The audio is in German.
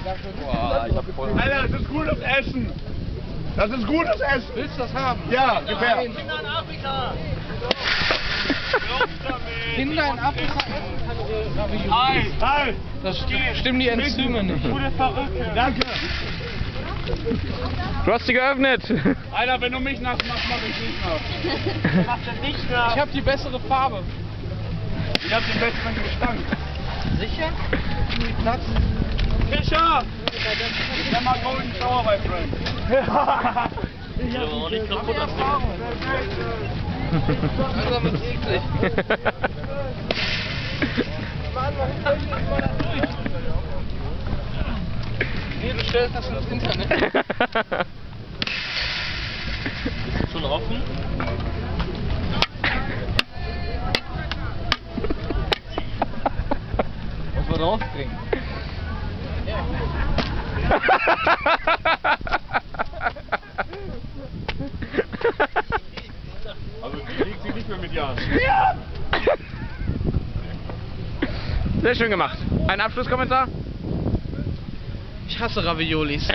Boah, ich hab voll... Alter, das ist gutes Essen. Das ist gutes Essen. Willst du das haben? Ja, gefährlich. Kinder in Afrika! Kinder in Afrika essen Ravioli. Halt! Das stimmen die Enzyme nicht. Gute Verrückte. Danke. Du hast sie geöffnet. Alter, wenn du mich nass machst, mach ich nicht nass. Mach das nicht nass. Ich habe die bessere Farbe. Ich hab den besseren Gestank. Sicher? Platz? Fischer! Ich mal Golden Shower bei Frank. Ich habe auch nicht kaputt am Langsam wird's eklig. Nee, du stellst das ins Internet. Ist schon offen? Muss man rausbringen. Also, liegt sie nicht mehr mit Jan. Sehr schön gemacht. Ein Abschlusskommentar? Ich hasse Raviolis.